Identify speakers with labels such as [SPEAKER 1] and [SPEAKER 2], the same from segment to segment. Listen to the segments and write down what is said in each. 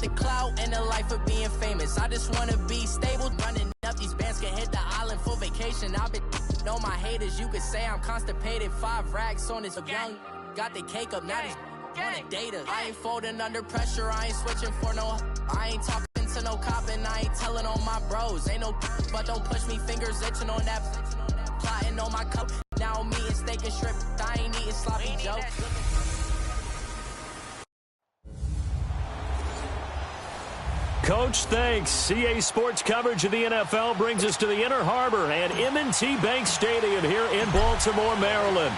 [SPEAKER 1] the clout and the life of being famous. I just wanna be stable, running up these bands, can hit the island for vacation. I've been know my haters, you could say I'm constipated. 5 racks on this young, got the cake up, now these wanna date us. I ain't folding under pressure, I ain't switching for no, I ain't talking to no cop and I ain't telling on my bros. Ain't no but don't push me, fingers itching on that, plotting on my cup. Now me and steak and shrimp, I ain't eating sloppy Joe.
[SPEAKER 2] Coach, thanks. CA Sports coverage of the NFL brings us to the Inner Harbor and M&T Bank Stadium here in Baltimore, Maryland.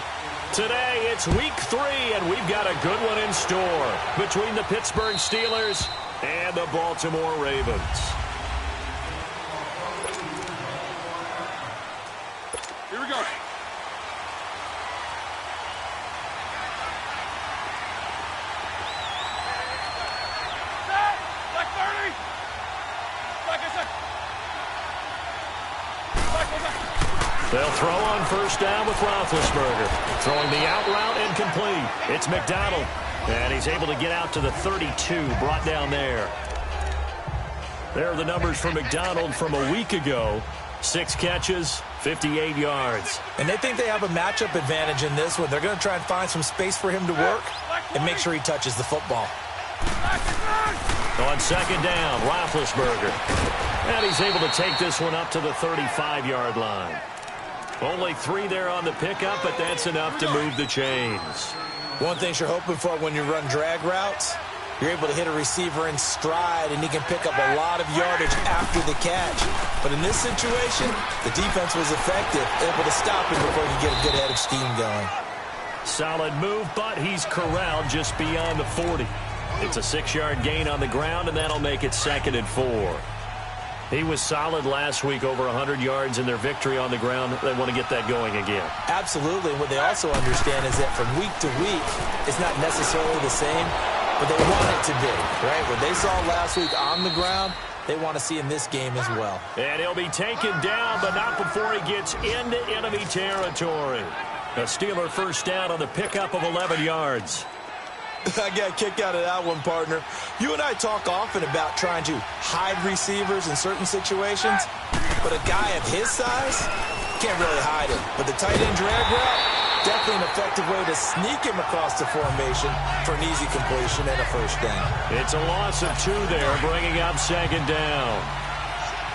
[SPEAKER 2] Today, it's week 3, and we've got a good one in store between the Pittsburgh Steelers and the Baltimore Ravens.
[SPEAKER 3] Here we go.
[SPEAKER 2] They'll throw on first down with Roethlisberger. Throwing the out route incomplete. It's McDonald. And he's able to get out to the 32, brought down there. There are the numbers for McDonald from a week ago. 6 catches, 58 yards.
[SPEAKER 4] And they think they have a matchup advantage in this one. They're going to try and find some space for him to work and make sure he touches the football.
[SPEAKER 2] On second down, Roethlisberger. And he's able to take this one up to the 35-yard line. Only 3 there on the pickup, but that's enough to move the chains.
[SPEAKER 4] One thing you're hoping for when you run drag routes, you're able to hit a receiver in stride, and he can pick up a lot of yardage after the catch. But in this situation, the defense was effective, able to stop him before he could get a good head of steam going.
[SPEAKER 2] Solid move, but he's corralled just beyond the 40. It's a 6-yard gain on the ground, and that'll make it 2nd and 4. He was solid last week, over 100 yards in their victory on the ground. They want to get that going again.
[SPEAKER 4] Absolutely. And what they also understand is that from week to week, it's not necessarily the same, but they want it to be, right? What they saw last week on the ground, they want to see in this game as well.
[SPEAKER 2] And he'll be taken down, but not before he gets into enemy territory. A Steeler first down on the pickup of 11 yards.
[SPEAKER 4] I got a kick out of that one, partner. You and I talk often about trying to hide receivers in certain situations, but a guy of his size can't really hide him. But the tight end drag route, definitely an effective way to sneak him across the formation for an easy completion and a first down.
[SPEAKER 2] It's a loss of 2 there, bringing up 2nd down.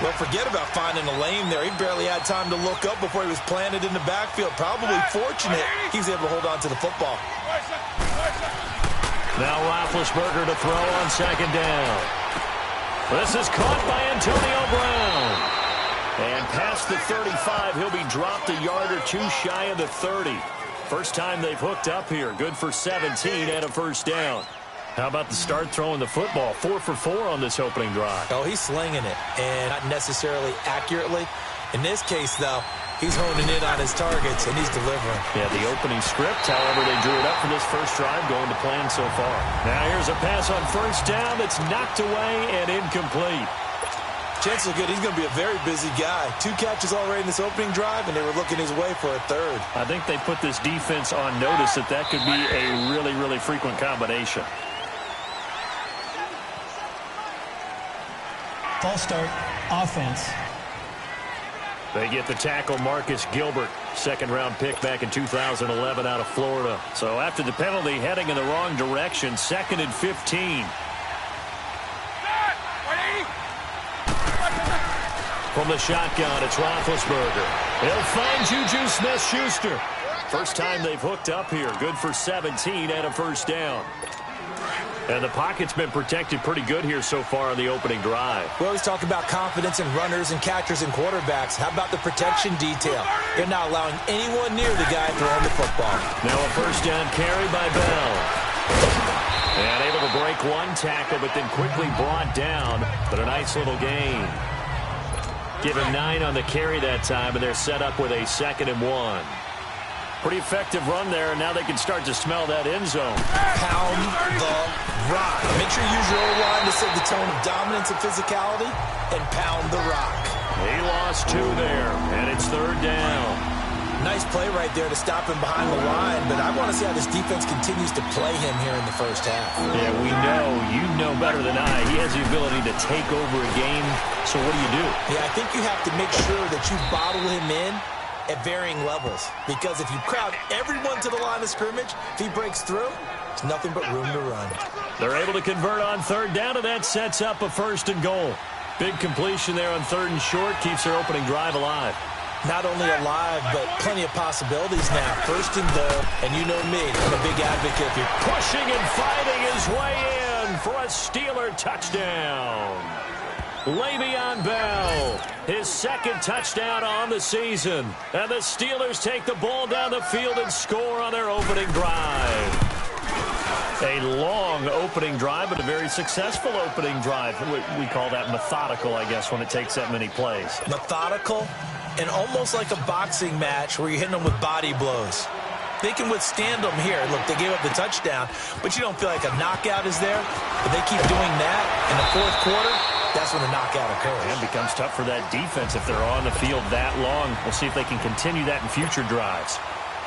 [SPEAKER 4] Well, forget about finding a lane there. He barely had time to look up before he was planted in the backfield. Probably fortunate he was able to hold on to the football.
[SPEAKER 2] Now Roethlisberger to throw on 2nd down. This is caught by Antonio Brown. And past the 35, he'll be dropped a yard or 2 shy of the 30. First time they've hooked up here. Good for 17 and a first down. How about the start throwing the football? 4 for 4 on this opening drive.
[SPEAKER 4] Oh, he's slinging it, and not necessarily accurately. In this case, though, he's honing in on his targets, and he's delivering.
[SPEAKER 2] Yeah, the opening script, however, they drew it up for this first drive, going to plan so far. Now here's a pass on first down that's knocked away and incomplete.
[SPEAKER 4] Chances are good he's going to be a very busy guy. 2 catches already in this opening drive, and they were looking his way for a 3rd.
[SPEAKER 2] I think they put this defense on notice that could be a really, really frequent combination.
[SPEAKER 5] False start, offense.
[SPEAKER 2] They get the tackle, Marcus Gilbert, 2nd-round pick back in 2011 out of Florida. So after the penalty, heading in the wrong direction, 2nd and 15. From the shotgun, it's Roethlisberger. He'll find Juju Smith-Schuster. First time they've hooked up here. Good for 17 and a first down. And the pocket's been protected pretty good here so far on the opening drive.
[SPEAKER 4] We always talk about confidence in runners and catchers and quarterbacks. How about the protection detail? They're not allowing anyone near the guy throwing the football.
[SPEAKER 2] Now a first down carry by Bell. And able to break 1 tackle, but then quickly brought down. But a nice little gain. Give him 9 on the carry that time, and they're set up with a 2nd and 1. Pretty effective run there, and now they can start to smell that end zone.
[SPEAKER 4] Pound the rock. Make sure you use your O-line to set the tone of dominance and physicality, and pound the rock.
[SPEAKER 2] He lost 2 there, and it's 3rd down.
[SPEAKER 4] Nice play right there to stop him behind the line, but I want to see how this defense continues to play him here in the first half.
[SPEAKER 2] Yeah, we know. You know better than I. He has the ability to take over a game, so what do?
[SPEAKER 4] Yeah, I think you have to make sure that you bottle him in at varying levels, because if you crowd everyone to the line of scrimmage, if he breaks through, there's nothing but room to run.
[SPEAKER 2] They're able to convert on third down, and that sets up a 1st and goal. Big completion there on 3rd and short, keeps their opening drive alive.
[SPEAKER 4] Not only alive, but plenty of possibilities now. 1st and goal, and you know me, I'm a big advocate. If you're
[SPEAKER 2] Pushing and fighting his way in for a Steeler touchdown. Le'Veon Bell, his 2nd touchdown on the season. And the Steelers take the ball down the field and score on their opening drive. A long opening drive, but a very successful opening drive. We call that methodical, I guess, when it takes that many plays.
[SPEAKER 4] Methodical and almost like a boxing match where you're hitting them with body blows. They can withstand them here. Look, they gave up the touchdown, but you don't feel like a knockout is there. But they keep doing that in the 4th quarter. That's when the knockout occurs.
[SPEAKER 2] And it becomes tough for that defense if they're on the field that long. We'll see if they can continue that in future drives.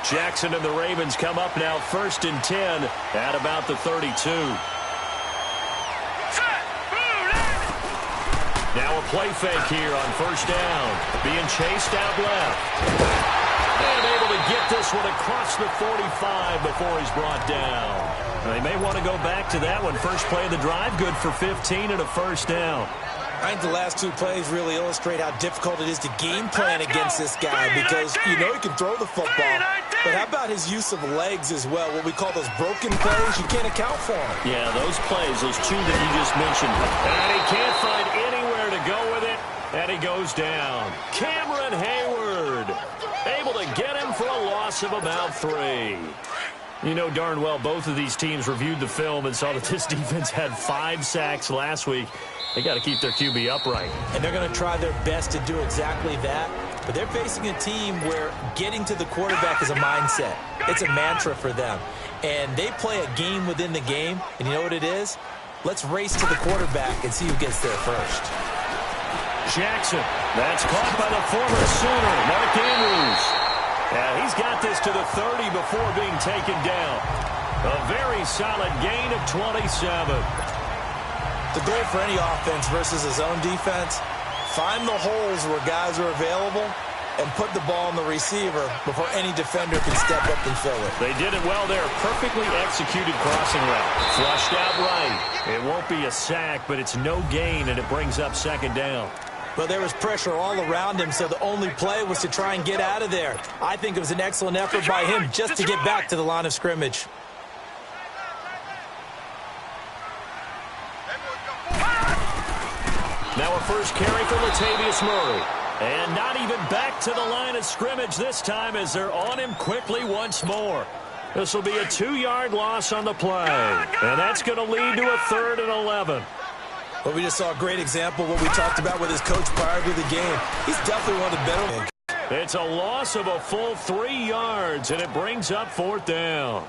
[SPEAKER 2] Jackson and the Ravens come up now 1st and 10 at about the 32. Now a play fake here on 1st down. Being chased out left. And able to get this one across the 45 before he's brought down. They may want to go back to that one. First play of the drive, good for 15 and a 1st down.
[SPEAKER 4] I think the last 2 plays really illustrate how difficult it is to game plan against this guy, because you know he can throw the football, but how about his use of legs as well? What we call those broken plays, you can't account for them.
[SPEAKER 2] Yeah, those plays, those 2 that you just mentioned. And he can't find anywhere to go with it, and he goes down. Cameron Hayward able to get him for a loss of about 3. You know darn well both of these teams reviewed the film and saw that this defense had 5 sacks last week. They got to keep their QB upright.
[SPEAKER 4] And they're going to try their best to do exactly that. But they're facing a team where getting to the quarterback is a mindset. It's a mantra for them. And they play a game within the game. And you know what it is? Let's race to the quarterback and see who gets there first.
[SPEAKER 2] Jackson. That's caught by the former Sooner, Mark Andrews. And he's got this to the 30 before being taken down. A very solid gain of 27.
[SPEAKER 4] The goal for any offense versus his own defense, find the holes where guys are available and put the ball on the receiver before any defender can step up and fill it.
[SPEAKER 2] They did it well there. Perfectly executed crossing route. Flushed out right. It won't be a sack, but it's no gain, and it brings up 2nd down.
[SPEAKER 4] Well, there was pressure all around him, so the only play was to try and get out of there. I think it was an excellent effort by him just to get back to the line of scrimmage.
[SPEAKER 2] Now a first carry for Latavius Murray. And not even back to the line of scrimmage this time as they're on him quickly once more. This will be a 2-yard loss on the play. And that's going to lead to a 3rd and 11.
[SPEAKER 4] Well, we just saw a great example of what we talked about with his coach prior to the game. He's definitely one of the better ones.
[SPEAKER 2] It's a loss of a full 3 yards, and it brings up 4th down.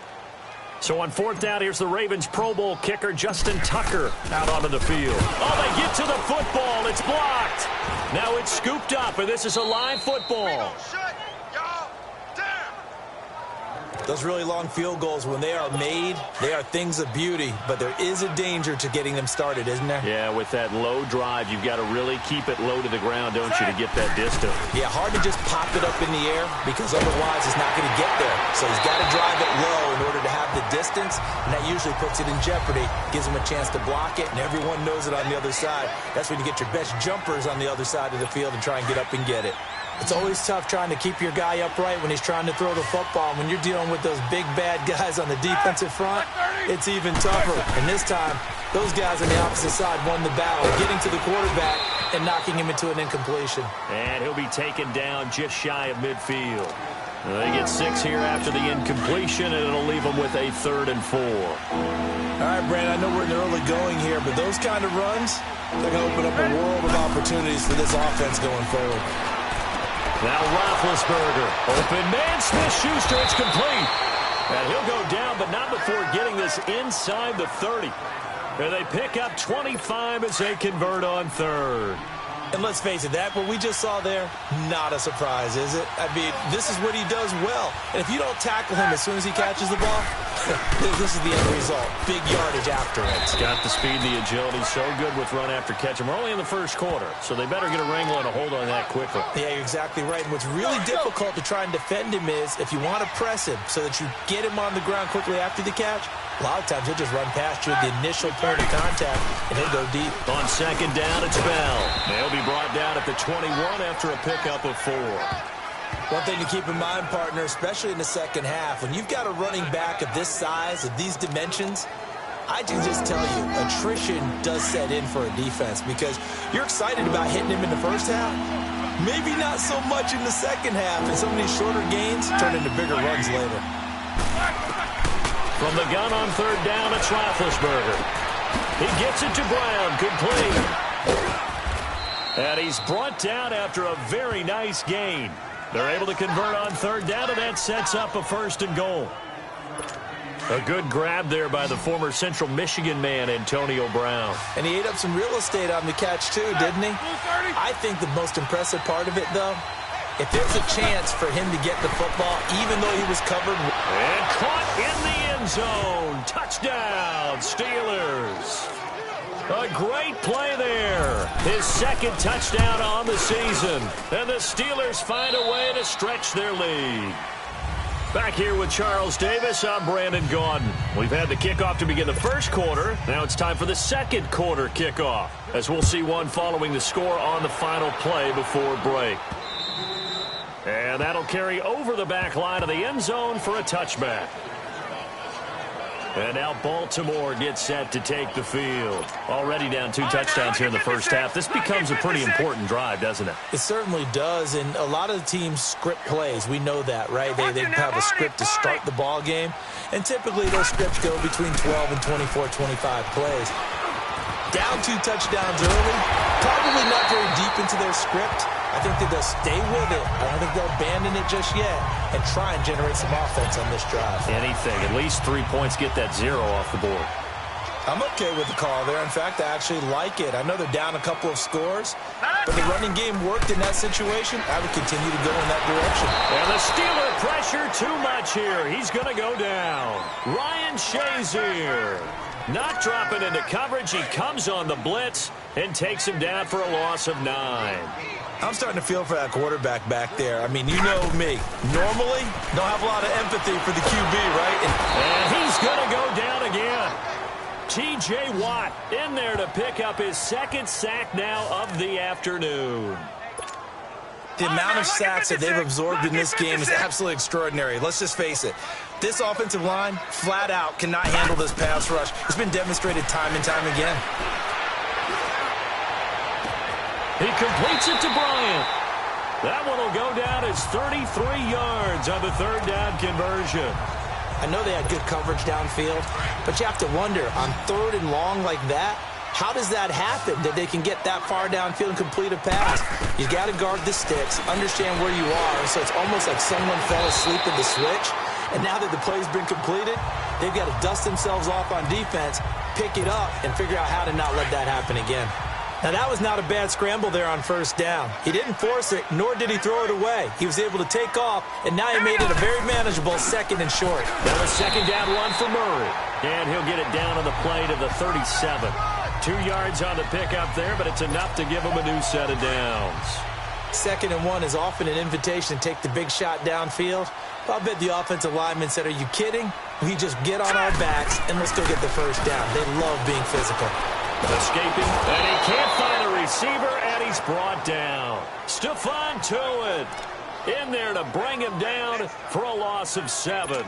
[SPEAKER 2] So on 4th down, here's the Ravens Pro Bowl kicker, Justin Tucker, out onto the field. Oh, they get to the football. It's blocked. Now it's scooped up, and this is a live football.
[SPEAKER 4] Those really long field goals, when they are made, they are things of beauty, but there is a danger to getting them started, isn't there?
[SPEAKER 2] Yeah, with that low drive, you've got to really keep it low to the ground, don't you, to get that distance.
[SPEAKER 4] Yeah, hard to just pop it up in the air because otherwise it's not going to get there. So he's got to drive it low in order to have the distance, and that usually puts it in jeopardy, gives him a chance to block it, and everyone knows it on the other side. That's when you get your best jumpers on the other side of the field and try and get up and get it. It's always tough trying to keep your guy upright when he's trying to throw the football. When you're dealing with those big, bad guys on the defensive front, it's even tougher. And this time, those guys on the opposite side won the battle, getting to the quarterback and knocking him into an incompletion.
[SPEAKER 2] And he'll be taken down just shy of midfield. They get 6 here after the incompletion, and it'll leave them with a 3rd and 4.
[SPEAKER 4] All right, Brandon, I know we're in the early going here, but those kind of runs, they're going to open up a world of opportunities for this offense going forward.
[SPEAKER 2] Now Roethlisberger, open man, Smith-Schuster, it's complete. And he'll go down, but not before getting this inside the 30. And they pick up 25 as they convert on 3rd.
[SPEAKER 4] And let's face it, what we just saw there, not a surprise, is it? I mean, this is what he does well. And if you don't tackle him as soon as he catches the ball, this is the end result. Big yardage after it.
[SPEAKER 2] He's got the speed, the agility, so good with run after catch. And we're only in the first quarter, so they better get a wrangle and a hold on that quickly.
[SPEAKER 4] Yeah, you're exactly right. And what's really difficult to try and defend him is if you want to press him so that you get him on the ground quickly after the catch, a lot of times he'll just run past you at the initial point of contact, and he'll go deep.
[SPEAKER 2] On second down, it's Bell. They'll be brought down at the 21 after a pickup of 4.
[SPEAKER 4] One thing to keep in mind, partner, especially in the second half, when you've got a running back of this size, of these dimensions, I can just tell you, attrition does set in for a defense because you're excited about hitting him in the first half. Maybe not so much in the second half, and some of these shorter gains turn into bigger runs later.
[SPEAKER 2] From the gun on third down, it's Roethlisberger. He gets it to Brown, complete. And he's brought down after a very nice gain. They're able to convert on third down, and that sets up a 1st and goal. A good grab there by the former Central Michigan man, Antonio Brown.
[SPEAKER 4] And he ate up some real estate on the catch, too, didn't he? I think the most impressive part of it, though, if there's a chance for him to get the football, even though he was covered.
[SPEAKER 2] And caught in the end zone. Touchdown, Steelers. A great play there. His 2nd touchdown on the season. And the Steelers find a way to stretch their lead. Back here with Charles Davis, I'm Brandon Gaudin. We've had the kickoff to begin the first quarter. Now it's time for the second quarter kickoff, as we'll see one following the score on the final play before break. And that'll carry over the back line of the end zone for a touchback. And now Baltimore gets set to take the field. Already down 2 touchdowns here in the first half. This becomes a pretty important drive, doesn't it?
[SPEAKER 4] It certainly does, and a lot of the teams script plays. We know that, right? They have a script to start the ball game, and typically those scripts go between 12 and 24, 25 plays. Down 2 touchdowns early, probably not very deep into their script. I think that they'll stay with it. I don't think they'll abandon it just yet and try and generate some offense on this drive.
[SPEAKER 2] Anything. At least 3 points, get that 0 off the board.
[SPEAKER 4] I'm okay with the call there. In fact, I actually like it. I know they're down a couple of scores, but the running game worked in that situation. I would continue to go in that direction.
[SPEAKER 2] And the Steeler pressure too much here. He's going to go down. Ryan Shazier not dropping into coverage. He comes on the blitz and takes him down for a loss of 9.
[SPEAKER 4] I'm starting to feel for that quarterback back there. I mean, you know me. Normally, don't have a lot of empathy for the QB, right?
[SPEAKER 2] And he's going to go down again. T.J. Watt in there to pick up his 2nd sack now of the afternoon.
[SPEAKER 4] The amount of sacks that they've absorbed in this game is absolutely extraordinary. Let's just face it. This offensive line, flat out, cannot handle this pass rush. It's been demonstrated time and time again.
[SPEAKER 2] He completes it to Bryant. That one will go down as 33 yards on the 3rd down conversion.
[SPEAKER 4] I know they had good coverage downfield, but you have to wonder, on 3rd and long like that, how does that happen, that they can get that far downfield and complete a pass? You got to guard the sticks, understand where you are, so it's almost like someone fell asleep at the switch, and now that the play's been completed, they've got to dust themselves off on defense, pick it up, and figure out how to not let that happen again. Now, that was not a bad scramble there on 1st down. He didn't force it, nor did he throw it away. He was able to take off, and now he made it a very manageable 2nd and short.
[SPEAKER 2] Now a 2nd down run for Murray. And he'll get it down on the play to the 37. 2 yards on the pickup there, but it's enough to give him a new set of downs.
[SPEAKER 4] 2nd and 1 is often an invitation to take the big shot downfield. I'll bet the offensive lineman said, are you kidding? We just get on our backs, and let's go get the 1st down. They love being physical.
[SPEAKER 2] Escaping, and he can't find a receiver, and he's brought down. Stephon Tuitt in there to bring him down for a loss of 7.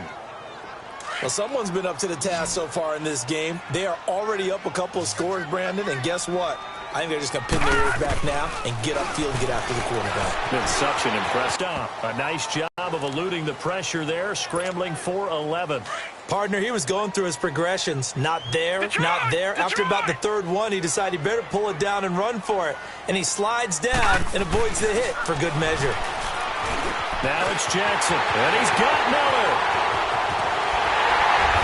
[SPEAKER 4] Well, someone's been up to the task so far in this game. They are already up a couple of scores, Brandon, and guess what? I think they're just going to pin their ears back now and get upfield and get after the quarterback.
[SPEAKER 2] Been such an impressive job. A nice job of eluding the pressure there, scrambling for 11.
[SPEAKER 4] Partner, he was going through his progressions. Not there, not there. After about the 3rd one, he decided he better pull it down and run for it. And he slides down and avoids the hit for good measure.
[SPEAKER 2] Now it's Jackson, and he's got Miller.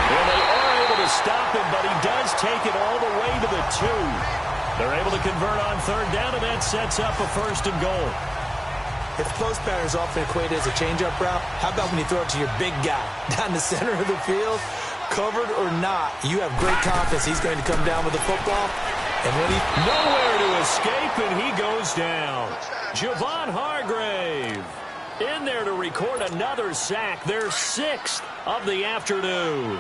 [SPEAKER 2] And they are able to stop him, but he does take it all the way to the 2. They're able to convert on third down, and that sets up a 1st and goal.
[SPEAKER 4] If close patterns often equated as a change-up route, how about when you throw it to your big guy down the center of the field? Covered or not, you have great confidence he's going to come down with the football. And when he...
[SPEAKER 2] Nowhere to escape, and he goes down. Javon Hargrave in there to record another sack, their 6th of the afternoon.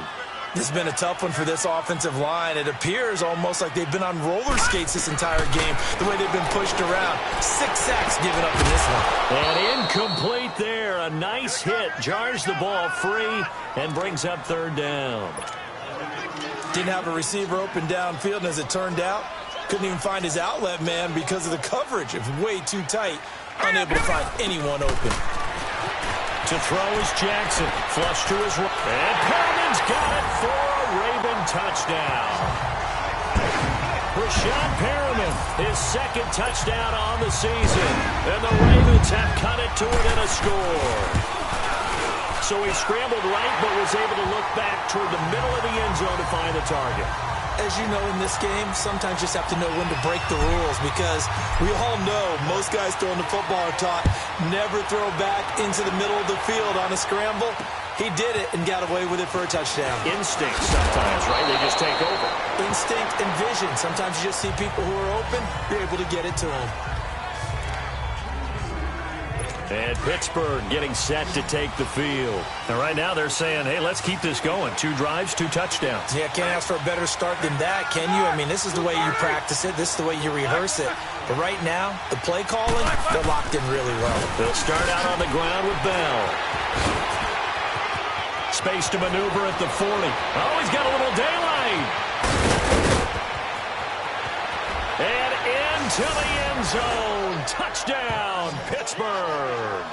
[SPEAKER 4] This has been a tough one for this offensive line. It appears almost like they've been on roller skates this entire game, the way they've been pushed around. 6 sacks given up in this one.
[SPEAKER 2] And incomplete there. A nice hit. Jars the ball free and brings up 3rd down.
[SPEAKER 4] Didn't have a receiver open downfield, and as it turned out, couldn't even find his outlet man because of the coverage. It was way too tight. Unable to find anyone open.
[SPEAKER 2] To throw is Jackson. Flush to his right. And Perriman's got it for a Raven touchdown. Rashad Perriman, his 2nd touchdown on the season. And the Ravens have cut it to it in a score. So he scrambled right, but was able to look back toward the middle of the end zone to find the target.
[SPEAKER 4] As you know, in this game, sometimes you just have to know when to break the rules, because we all know most guys throwing the football are taught never throw back into the middle of the field on a scramble. He did it and got away with it for a touchdown.
[SPEAKER 2] Instinct sometimes, right? They just take over.
[SPEAKER 4] Instinct and vision. Sometimes you just see people who are open, you're able to get it to them.
[SPEAKER 2] And Pittsburgh getting set to take the field. And right now they're saying, hey, let's keep this going. 2 drives, 2 touchdowns.
[SPEAKER 4] Yeah, can't ask for a better start than that, can you? I mean, this is the way you practice it. This is the way you rehearse it. But right now, the play calling, they're locked in really well.
[SPEAKER 2] They'll start out on the ground with Bell. Space to maneuver at the 40. Oh, he's got a little daylight. And into the end zone. Touchdown, Pittsburgh.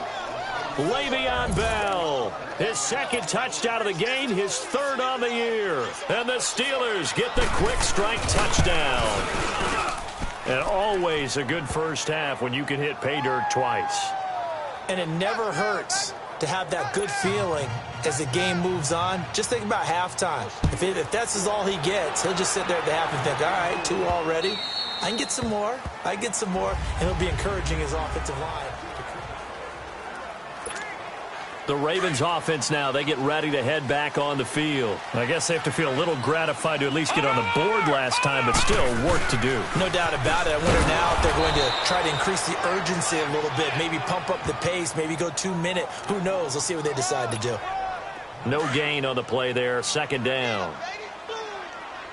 [SPEAKER 2] Le'Veon Bell, his 2nd touchdown of the game, his 3rd on the year. And the Steelers get the quick strike touchdown. And always a good first half when you can hit pay dirt twice.
[SPEAKER 4] And it never hurts to have that good feeling as the game moves on. Just think about halftime. If that's all he gets, he'll just sit there at the half and think, all right, 2 already. I can get some more. I get some more. And he'll be encouraging his offensive line.
[SPEAKER 2] The Ravens offense now, they get ready to head back on the field. I guess they have to feel a little gratified to at least get on the board last time, but still work to do.
[SPEAKER 4] No doubt about it. I wonder now if they're going to try to increase the urgency a little bit, maybe pump up the pace, maybe go 2-minute. Who knows? We'll see what they decide to do.
[SPEAKER 2] No gain on the play there, 2nd down.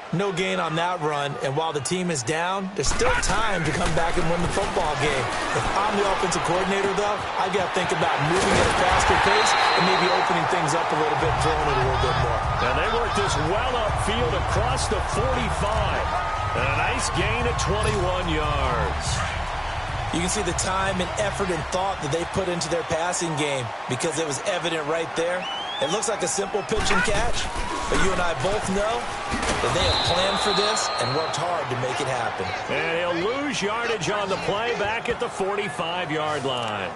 [SPEAKER 4] No gain on that run, and while the team is down, there's still time to come back and win the football game. If I'm the offensive coordinator, though, I've got to think about moving at a faster pace and maybe opening things up a little bit and throwing it a little bit more.
[SPEAKER 2] And they work this well upfield across the 45. And a nice gain of 21 yards.
[SPEAKER 4] You can see the time and effort and thought that they put into their passing game because it was evident right there. It looks like a simple pitch and catch, but you and I both know that they have planned for this and worked hard to make it happen.
[SPEAKER 2] And he'll lose yardage on the play back at the 45-yard line.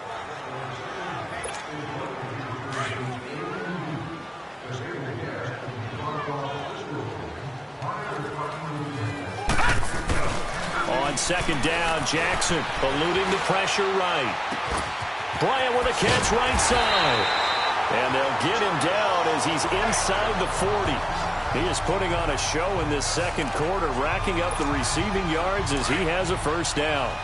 [SPEAKER 2] On 2nd down, Jackson eluding the pressure right. Bryant with a catch right side. And they'll get him down as he's inside the 40. He is putting on a show in this 2nd quarter, racking up the receiving yards as he has a 1st down.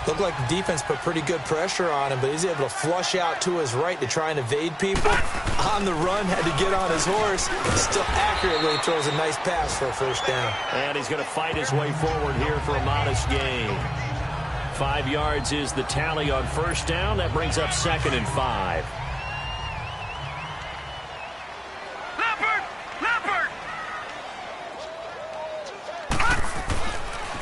[SPEAKER 4] Looked like the defense put pretty good pressure on him, but he's able to flush out to his right to try and evade people. On the run, had to get on his horse. Still accurately throws a nice pass for a 1st down.
[SPEAKER 2] And he's going to fight his way forward here for a modest gain. 5 yards is the tally on 1st down. That brings up 2nd and 5.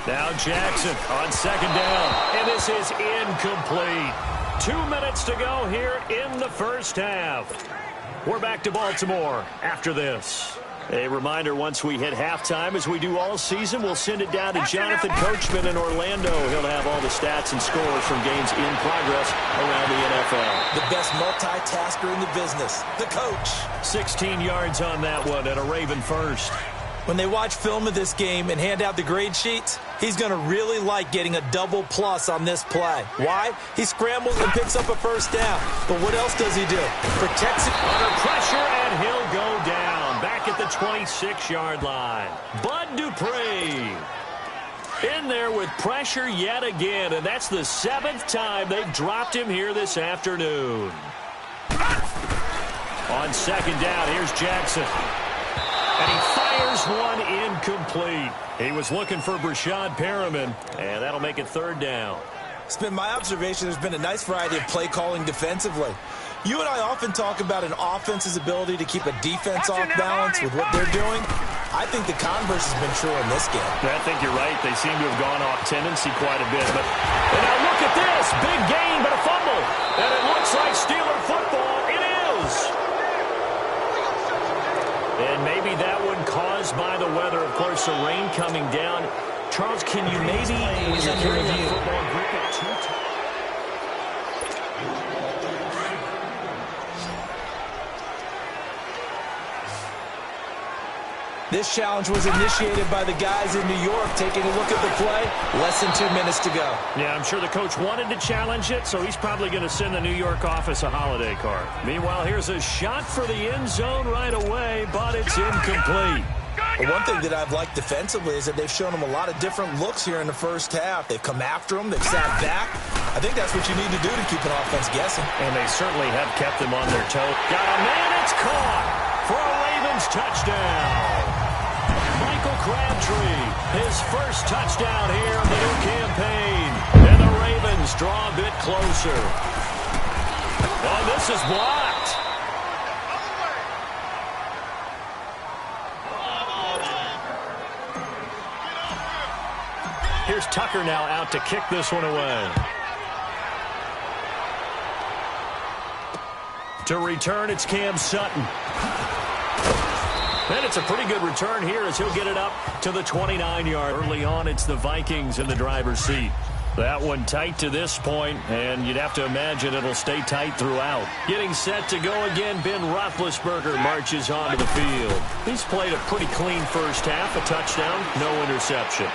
[SPEAKER 2] Now Jackson on 2nd down, and this is incomplete. 2 minutes to go here in the 1st half. We're back to Baltimore after this. A reminder, once we hit halftime, as we do all season, we'll send it down to Jonathan Coachman in Orlando. He'll have all the stats and scores from games in progress around the NFL.
[SPEAKER 4] The best multitasker in the business, the coach.
[SPEAKER 2] 16 yards on that one and a Raven first.
[SPEAKER 4] When they watch film of this game and hand out the grade sheets, he's going to really like getting a double plus on this play. Why? He scrambles and picks up a first down. But what else does he do? Protects it.
[SPEAKER 2] Under pressure, and he'll go down. Back at the 26-yard line. Bud Dupree in there with pressure yet again, and that's the 7th time they've dropped him here this afternoon. On second down, here's Jackson. And he fires one incomplete. He was looking for Brashad Perriman, and that'll make it 3rd down.
[SPEAKER 4] It's been my observation there's been a nice variety of play calling defensively. You and I often talk about an offense's ability to keep a defense off balance with what they're doing. I think the converse has been true in this game.
[SPEAKER 2] I think you're right. They seem to have gone off tendency quite a bit. And now look at this. Big gain, but a fumble. And it looks like Steeler football. It is. And maybe that one caused by the weather. Of course, the rain coming down. Charles, can you maybe carry that football grip at 2 times?
[SPEAKER 4] This challenge was initiated by the guys in New York. Taking a look at the play, less than 2 minutes to go.
[SPEAKER 2] Yeah, I'm sure the coach wanted to challenge it, so he's probably going to send the New York office a holiday card. Meanwhile, here's a shot for the end zone right away, but it's incomplete.
[SPEAKER 4] Well, one thing that I've liked defensively is that they've shown them a lot of different looks here in the first half. They've come after them. They've sat back. I think that's what you need to do to keep an offense guessing.
[SPEAKER 2] And they certainly have kept them on their toes. Got a man, it's caught for a Ravens touchdown. Michael Crabtree, his first touchdown here in the new campaign. And the Ravens draw a bit closer. Oh, this is blocked. Here's Tucker now out to kick this one away. To return, it's Cam Sutton. And it's a pretty good return here as he'll get it up to the 29-yard. Early on, it's the Vikings in the driver's seat. That one tight to this point, and you'd have to imagine it'll stay tight throughout. Getting set to go again, Ben Roethlisberger marches onto the field. He's played a pretty clean first half, a touchdown, no interceptions.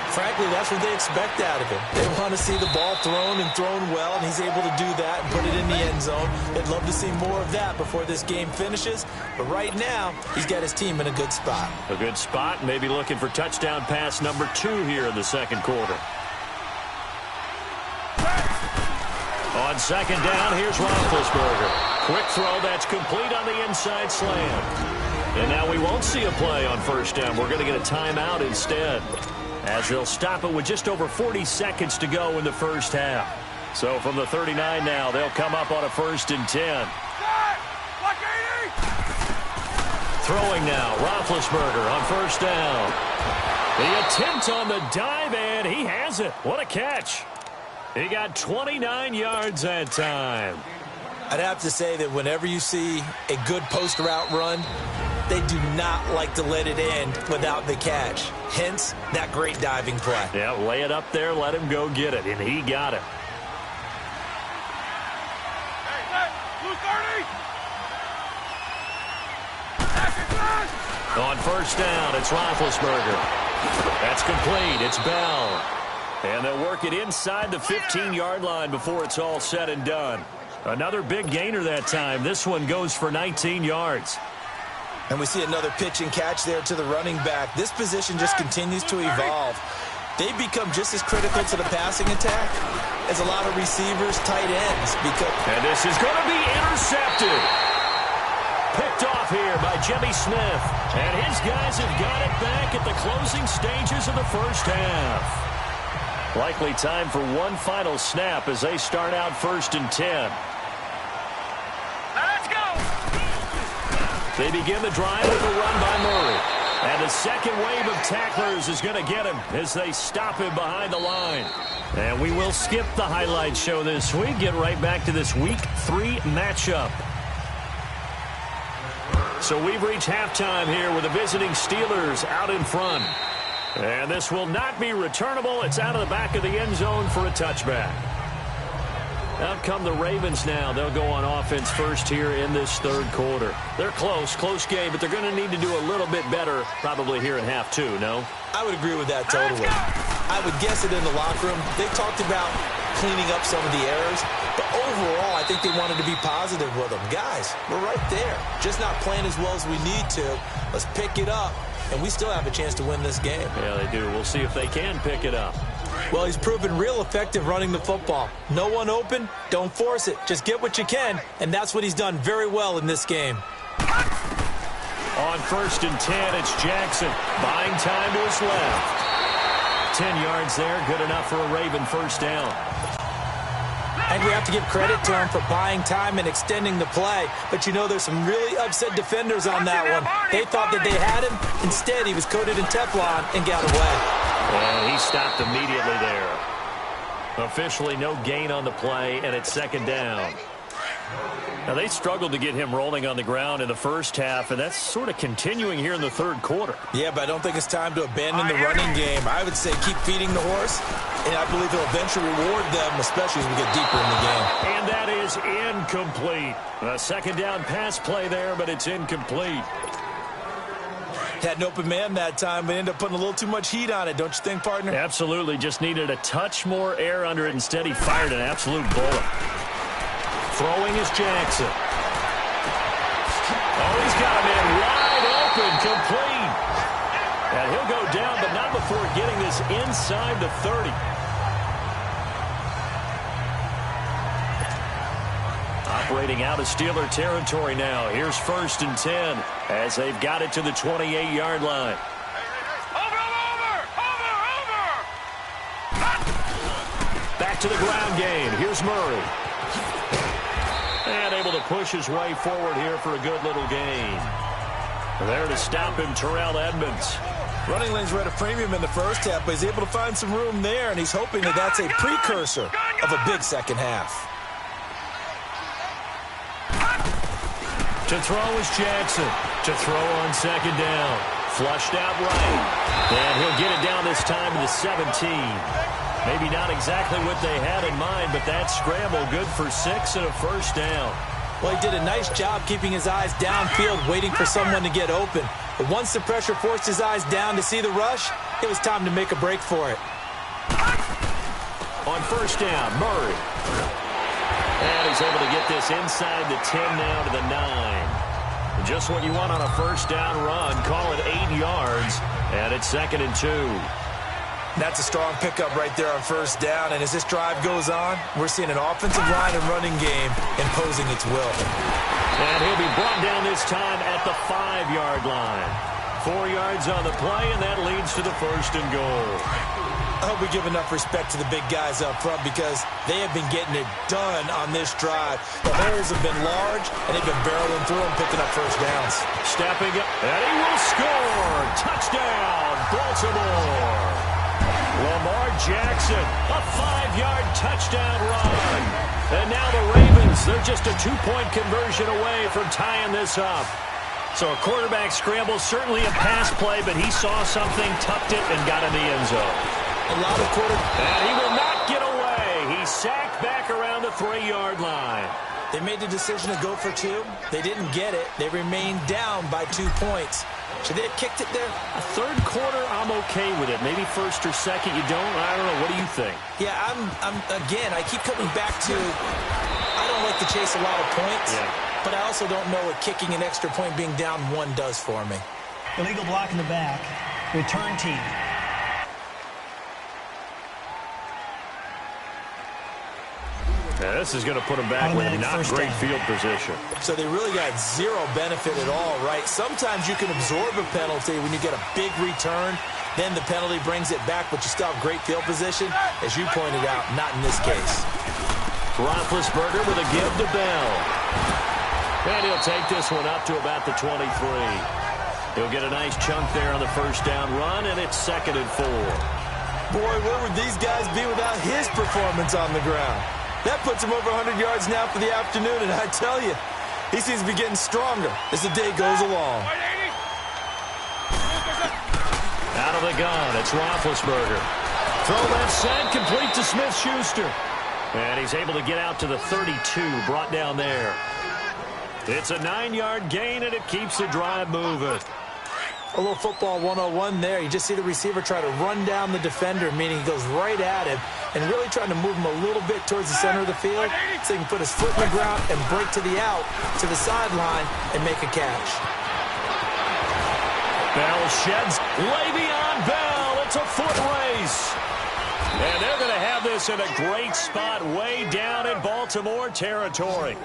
[SPEAKER 4] Frankly, that's what they expect out of him. They want to see the ball thrown and thrown well, and he's able to do that and put it in the end zone. They'd love to see more of that before this game finishes. But right now, he's got his team in a good spot.
[SPEAKER 2] A good spot, maybe looking for touchdown pass number 2 here in the second quarter. On second down, here's Roethlisberger. Quick throw, that's complete on the inside slant. And now we won't see a play on first down. We're going to get a timeout instead, as they'll stop it with just over 40 seconds to go in the first half. So from the 39 now, they'll come up on a 1st and 10. Throwing now, Roethlisberger on first down. The attempt on the dive, and he has it. What a catch. He got 29 yards that time.
[SPEAKER 4] I'd have to say that whenever you see a good post route run, they do not like to let it end without the catch. Hence, that great diving play.
[SPEAKER 2] Yeah, lay it up there, let him go get it, and he got it. On first down, it's Roethlisberger. That's complete. It's Bell. And they'll work it inside the 15-yard line before it's all said and done. Another big gainer that time. This one goes for 19 yards.
[SPEAKER 4] And we see another pitch and catch there to the running back. This position just continues to evolve. They become just as critical to the passing attack as a lot of receivers, tight ends.
[SPEAKER 2] And this is going to be intercepted. Picked off here by Jimmy Smith. And his guys have got it back at the closing stages of the first half. Likely time for one final snap as they start out 1st and 10.
[SPEAKER 3] Let's go!
[SPEAKER 2] They begin the drive with a run by Murray. And the second wave of tacklers is going to get him as they stop him behind the line. And we will skip the highlight show this week. Get right back to this Week 3 matchup. So we've reached halftime here with the visiting Steelers out in front. And this will not be returnable. It's out of the back of the end zone for a touchback. Out come the Ravens now. They'll go on offense first here in this third quarter. They're close game, but they're going to need to do a little bit better probably here in half two, no?
[SPEAKER 4] I would agree with that totally. I would guess it in the locker room. They talked about cleaning up some of the errors, but overall, I think they wanted to be positive with them. Guys, we're right there. Just not playing as well as we need to. Let's pick it up, and we still have a chance to win this game.
[SPEAKER 2] Yeah, they do. We'll see if they can pick it up.
[SPEAKER 4] Well, he's proven real effective running the football. No one open, don't force it. Just get what you can, and that's what he's done very well in this game.
[SPEAKER 2] On 1st and 10, it's Jackson. Buying time to his left. 10 yards there, good enough for a Raven first down.
[SPEAKER 4] And we have to give credit to him for buying time and extending the play. But you know, there's some really upset defenders on that one. They thought that they had him. Instead, he was coated in Teflon and got away.
[SPEAKER 2] And he stopped immediately there. Officially no gain on the play, and it's 2nd down. Now, they struggled to get him rolling on the ground in the first half, and that's sort of continuing here in the third quarter.
[SPEAKER 4] Yeah, but I don't think it's time to abandon the running game. I would say keep feeding the horse, and I believe he'll eventually reward them, especially as we get deeper in the game.
[SPEAKER 2] And that is incomplete. A 2nd down pass play there, but it's incomplete.
[SPEAKER 4] Had an open man that time, but ended up putting a little too much heat on it, don't you think, partner?
[SPEAKER 2] Absolutely. Just needed a touch more air under it. Instead, he fired an absolute bullet. Throwing is Jackson. Oh, he's got a man wide open, complete. And he'll go down, but not before getting this inside the 30. Operating out of Steeler territory now. Here's 1st and 10 as they've got it to the 28-yard line. Back to the ground game. Here's Murray. And able to push his way forward here for a good little gain. There to stop him, Terrell Edmonds.
[SPEAKER 4] Running lanes were at a premium in the first half, but he's able to find some room there, and he's hoping that that's a precursor of a big second half.
[SPEAKER 2] To throw is Jackson. To throw on 2nd down. Flushed out right. And he'll get it down this time to the 17. Maybe not exactly what they had in mind, but that scramble good for 6 and a first down.
[SPEAKER 4] Well, he did a nice job keeping his eyes downfield, waiting for someone to get open. But once the pressure forced his eyes down to see the rush, it was time to make a break for it.
[SPEAKER 2] On 1st down, Murray. And he's able to get this inside the 10 now to the 9. Just what you want on a 1st down run. Call it 8 yards. And it's 2nd and 2.
[SPEAKER 4] That's a strong pickup right there on 1st down. And as this drive goes on, we're seeing an offensive line and running game imposing its will.
[SPEAKER 2] And he'll be brought down this time at the 5-yard line. 4 yards on the play, and that leads to the 1st and goal.
[SPEAKER 4] I hope we give enough respect to the big guys up front because they have been getting it done on this drive. The holes have been large, and they've been barreling through them, picking up 1st downs.
[SPEAKER 2] Stepping up, and he will score. Touchdown, Baltimore. Lamar Jackson, a 5-yard touchdown run. And now the Ravens, they're just a 2-point conversion away from tying this up. So a quarterback scramble, certainly a pass play, but he saw something, tucked it, and got in the end zone.
[SPEAKER 4] A lot of
[SPEAKER 2] and he will not get away. He's sacked back around the 3-yard line.
[SPEAKER 4] They made the decision to go for 2. They didn't get it. They remained down by 2 points. Should they have kicked it there?
[SPEAKER 2] A 3rd quarter, I'm okay with it. Maybe 1st or 2nd, you don't. I don't know. What do you think?
[SPEAKER 4] Yeah, again, I keep coming back to I don't like to chase a lot of points, but I also don't know what kicking an extra point being down 1 does for me.
[SPEAKER 5] Illegal block in the back. Return team.
[SPEAKER 2] Now, this is going to put them back with not great field position.
[SPEAKER 4] So they really got 0 benefit at all, right? Sometimes you can absorb a penalty when you get a big return. Then the penalty brings it back, but you still have great field position. As you pointed out, not in this case.
[SPEAKER 2] Roethlisberger with a give to Bell. And he'll take this one up to about the 23. He'll get a nice chunk there on the 1st down run, and it's 2nd and 4.
[SPEAKER 4] Boy, where would these guys be without his performance on the ground? That puts him over 100 yards now for the afternoon, and I tell you, he seems to be getting stronger as the day goes along.
[SPEAKER 2] Out of the gun, it's Roethlisberger. Throw left side, complete to Smith-Schuster. And he's able to get out to the 32, brought down there. It's a 9-yard gain, and it keeps the drive moving.
[SPEAKER 4] A little football 101 there. You just see the receiver try to run down the defender, meaning he goes right at him and really trying to move him a little bit towards the center of the field so he can put his foot in the ground and break to the out, to the sideline, and make a catch.
[SPEAKER 2] Bell sheds. Le'Veon Bell. It's a foot race. And they're going to have this in a great spot way down in Baltimore territory.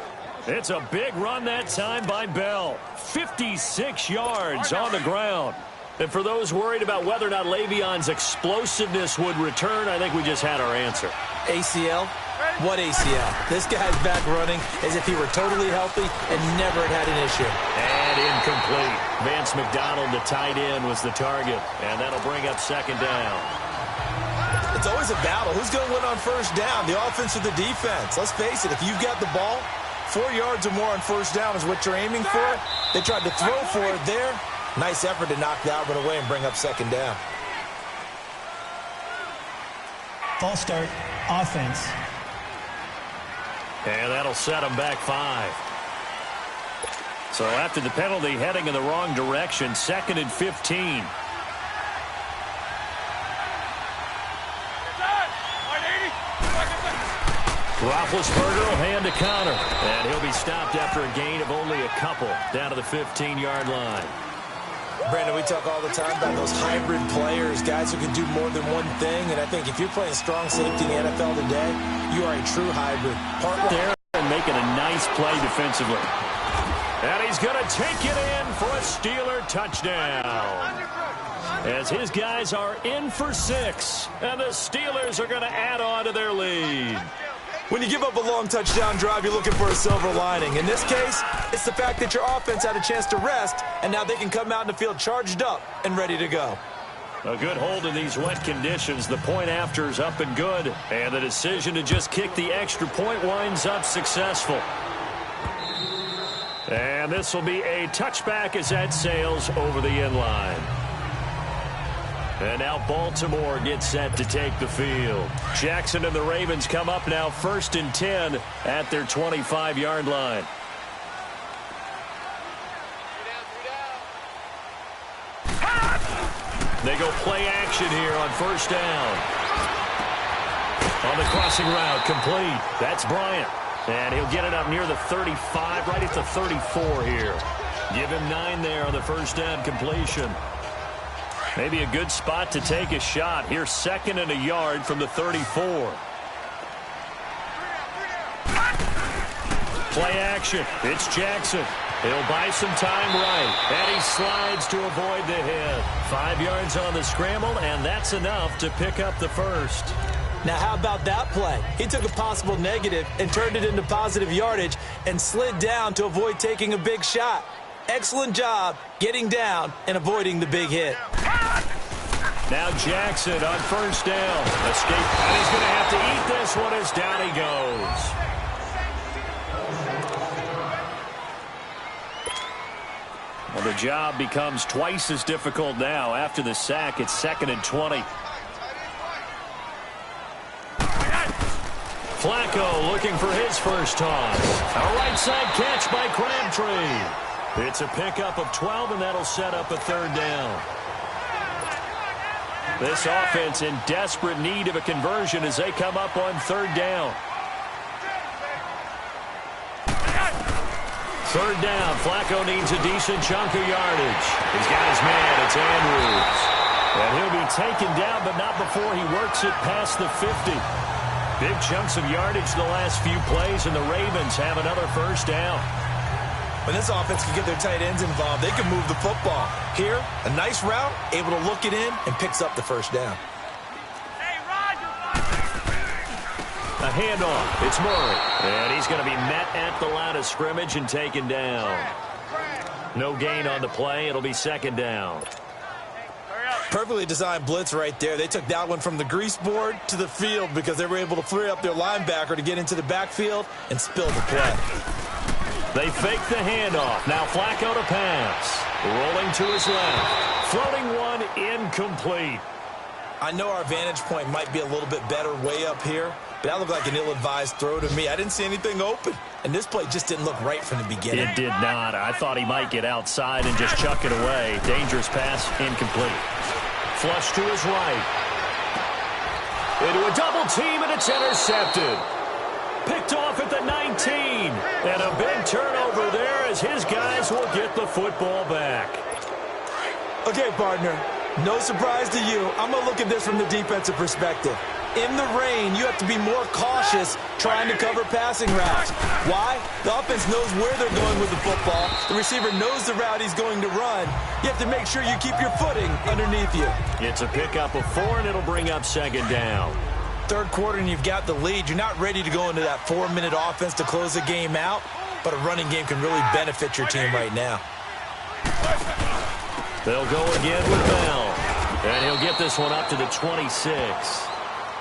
[SPEAKER 2] It's a big run that time by Bell. 56 yards on the ground. And for those worried about whether or not Le'Veon's explosiveness would return, I think we just had our answer.
[SPEAKER 4] ACL? What ACL? This guy's back running as if he were totally healthy and never had an issue.
[SPEAKER 2] And incomplete. Vance McDonald, the tight end, was the target. And that'll bring up second down.
[SPEAKER 4] It's always a battle. Who's going to win on first down? The offense or the defense? Let's face it, if you've got the ball, 4 yards or more on first down is what you're aiming for. They tried to throw for it there. Nice effort to knock that one away and bring up second down.
[SPEAKER 5] False start, offense.
[SPEAKER 2] And that'll set them back 5. So after the penalty, heading in the wrong direction, 2nd and 15. Roethlisberger will hand to Connor, and he'll be stopped after a gain of only a couple down to the 15-yard line.
[SPEAKER 4] Brandon, we talk all the time about those hybrid players, guys who can do more than one thing, and I think if you're playing strong safety in the NFL today, you are a true hybrid. Part
[SPEAKER 2] there and making a nice play defensively. And he's going to take it in for a Steeler touchdown. As his guys are in for 6, and the Steelers are going to add on to their lead.
[SPEAKER 4] When you give up a long touchdown drive, you're looking for a silver lining. In this case, it's the fact that your offense had a chance to rest, and now they can come out in the field charged up and ready to go.
[SPEAKER 2] A good hold in these wet conditions. The point after is up and good, and the decision to just kick the extra point winds up successful. And this will be a touchback as that sails over the end line. And now Baltimore gets set to take the field. Jackson and the Ravens come up now 1st and 10 at their 25-yard line. They go play action here on first down. On the crossing route, complete. That's Bryant. And he'll get it up near the 35, right at the 34 here. Give him 9 there on the first down completion. Maybe a good spot to take a shot. Here's 2nd and a yard from the 34. Play action. It's Jackson. He'll buy some time right. And he slides to avoid the hit. 5 yards on the scramble, and that's enough to pick up the first.
[SPEAKER 4] Now, how about that play? He took a possible negative and turned it into positive yardage and slid down to avoid taking a big shot. Excellent job getting down and avoiding the big hit.
[SPEAKER 2] Now Jackson on first down. Escape. And he's going to have to eat this one as down he goes. Well, the job becomes twice as difficult now. After the sack, it's 2nd and 20. Flacco looking for his first toss. A right side catch by Crabtree. It's a pickup of 12, and that'll set up a 3rd down. This offense in desperate need of a conversion as they come up on 3rd down. 3rd down. Flacco needs a decent chunk of yardage. He's got his man. It's Andrews. And he'll be taken down, but not before he works it past the 50. Big chunks of yardage the last few plays, and the Ravens have another first down.
[SPEAKER 4] When this offense can get their tight ends involved, they can move the football. Here, a nice route, able to look it in, and picks up the first down.
[SPEAKER 3] Hey, Roger!
[SPEAKER 2] A handoff. It's Murray. And he's going to be met at the line of scrimmage and taken down. No gain on the play. It'll be 2nd down.
[SPEAKER 4] Perfectly designed blitz right there. They took that one from the grease board to the field because they were able to free up their linebacker to get into the backfield and spill the play.
[SPEAKER 2] They fake the handoff. Now Flacco to pass. Rolling to his left. Floating one incomplete.
[SPEAKER 4] I know our vantage point might be a little bit better way up here, but that looked like an ill-advised throw to me. I didn't see anything open, and this play just didn't look right from the beginning.
[SPEAKER 2] It did not. I thought he might get outside and just chuck it away. Dangerous pass, incomplete. Flush to his right. Into a double team, and it's intercepted. Picked off at the 19. And a big turnover there as his guys will get the football back.
[SPEAKER 4] Okay, partner, no surprise to you. I'm going to look at this from the defensive perspective. In the rain, you have to be more cautious trying to cover passing routes. Why? The offense knows where they're going with the football. The receiver knows the route he's going to run. You have to make sure you keep your footing underneath you.
[SPEAKER 2] It's a pickup of 4, and it'll bring up second down.
[SPEAKER 4] Third quarter, and you've got the lead. You're not ready to go into that 4-minute offense to close the game out, but a running game can really benefit your team right now.
[SPEAKER 2] They'll go again with Bell, and he'll get this one up to the 26.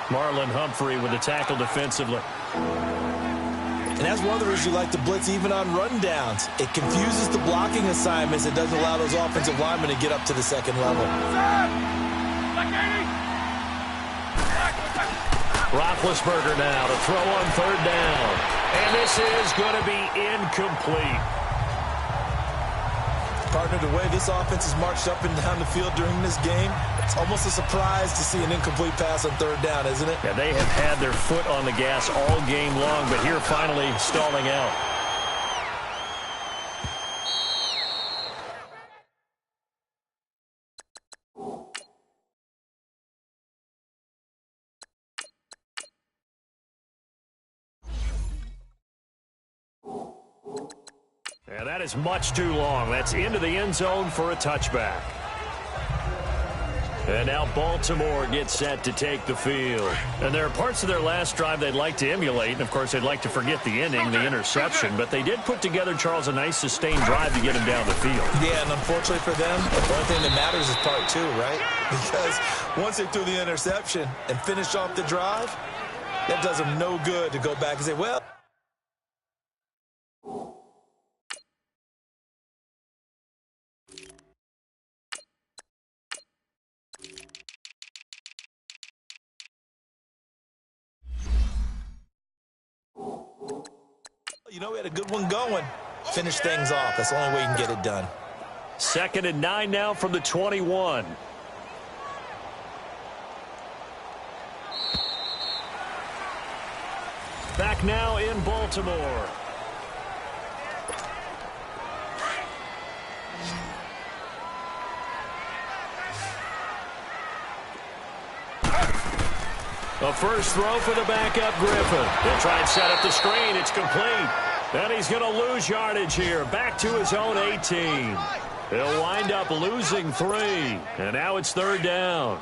[SPEAKER 2] Marlon Humphrey with the tackle defensively.
[SPEAKER 4] And that's one of the reasons you like to blitz even on rundowns. It confuses the blocking assignments. It doesn't allow those offensive linemen to get up to the second level.
[SPEAKER 2] Roethlisberger now to throw on third down. And this is going to be incomplete.
[SPEAKER 4] Partner, the way this offense has marched up and down the field during this game, it's almost a surprise to see an incomplete pass on third down, isn't it?
[SPEAKER 2] Yeah, they have had their foot on the gas all game long, but here finally stalling out. And that is much too long. That's into the end zone for a touchback. And now Baltimore gets set to take the field. And there are parts of their last drive they'd like to emulate. And, of course, they'd like to forget the ending, the interception. But they did put together, Charles, a nice sustained drive to get him down the field.
[SPEAKER 4] Yeah, and unfortunately for them, the only thing that matters is part 2, right? Because once they threw the interception and finished off the drive, that does them no good to go back and say, well, you know, we had a good one going. Finish things off. That's the only way you can get it done.
[SPEAKER 2] 2nd and 9 now from the 21. Back now in Baltimore. A first throw for the backup Griffin. He'll try and set up the screen. It's complete. And he's going to lose yardage here. Back to his own 18. He'll wind up losing 3. And now it's third down.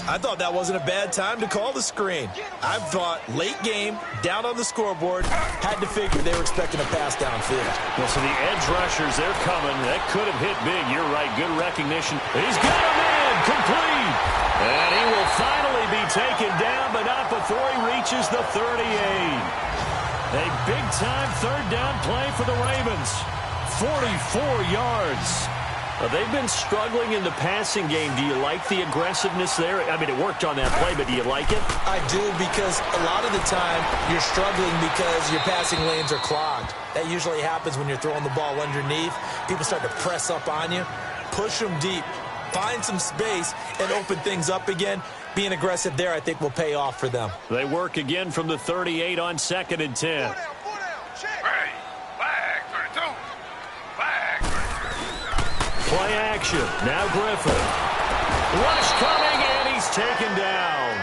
[SPEAKER 4] I thought that wasn't a bad time to call the screen. I thought late game, down on the scoreboard, had to figure they were expecting a pass downfield.
[SPEAKER 2] Well, so the edge rushers, they're coming. That could have hit big. You're right. Good recognition. He's got him in. Complete. And he will finally be taken down, but not before he reaches the 38. A big-time third down play for the Ravens. 44 yards. They've been struggling in the passing game. Do you like the aggressiveness there? I mean, it worked on that play, but do you like it?
[SPEAKER 4] I do, because a lot of the time you're struggling because your passing lanes are clogged. That usually happens when you're throwing the ball underneath. People start to press up on you. Push them deep. Find some space and open things up again. Being aggressive there, I think, will pay off for them.
[SPEAKER 2] They work again from the 38 on 2nd and 10. Play action. Now Griffin. Rush coming, and he's taken down.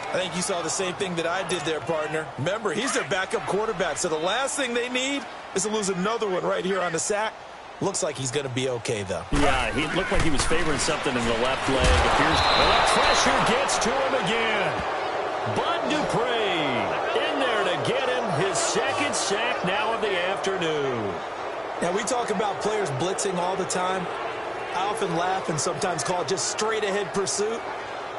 [SPEAKER 4] I think you saw the same thing that I did there, partner. Remember, he's their backup quarterback, so the last thing they need is to lose another one right here on the sack. Looks like he's going to be okay, though.
[SPEAKER 2] Yeah, he looked like he was favoring something in the left leg. Appears the pressure gets to him again. Bud Dupree in there to get him his 2nd sack now of the afternoon.
[SPEAKER 4] Now, we talk about players blitzing all the time. I often laugh and sometimes call it just straight-ahead pursuit.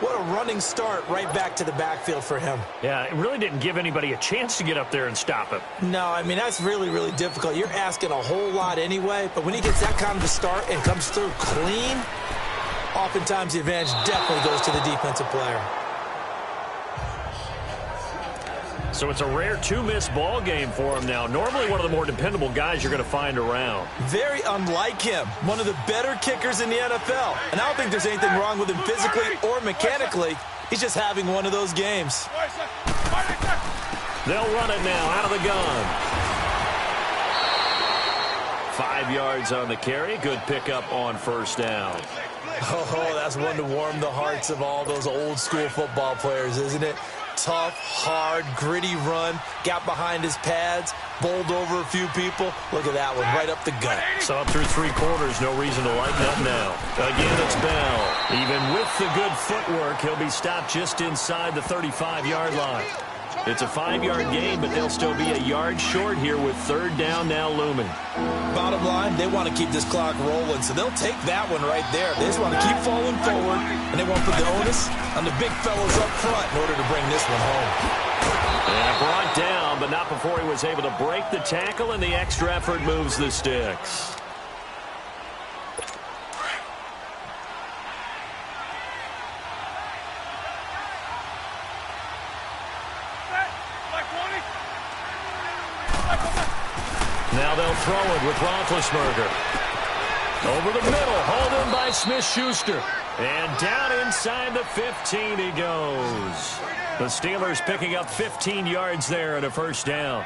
[SPEAKER 4] What a running start right back to the backfield for him.
[SPEAKER 2] Yeah, it really didn't give anybody a chance to get up there and stop him.
[SPEAKER 4] No, I mean, that's really, really difficult. You're asking a whole lot anyway, but when he gets that kind of a start and comes through clean, Oftentimes, the advantage definitely goes to the defensive player.
[SPEAKER 2] So it's a rare two-miss ball game for him now. Normally one of the more dependable guys you're going to find around.
[SPEAKER 4] Very unlike him. One of the better kickers in the NFL. And I don't think there's anything wrong with him physically or mechanically. He's just having one of those games.
[SPEAKER 2] They'll run it now out of the gun. 5 yards on the carry. Good pickup on first down.
[SPEAKER 4] Oh, that's one to warm the hearts of all those old-school football players, isn't it? Tough, hard, gritty run. Got behind his pads, bowled over a few people. Look at that one, right up the gut.
[SPEAKER 2] So up through 3 quarters, no reason to lighten up now. Again, it's Bell. Even with the good footwork, he'll be stopped just inside the 35-yard line. It's a 5-yard gain, but they'll still be a yard short here with third down now looming.
[SPEAKER 4] Bottom line, they want to keep this clock rolling, so they'll take that one right there. They just want to keep falling forward, and they want to put the onus on the big fellows up front in order to bring this one home.
[SPEAKER 2] And brought down, but not before he was able to break the tackle, and the extra effort moves the sticks. Now they'll throw it with Roethlisberger. Over the middle, hauled in by Smith-Schuster. And down inside the 15 he goes. The Steelers picking up 15 yards there and a first down.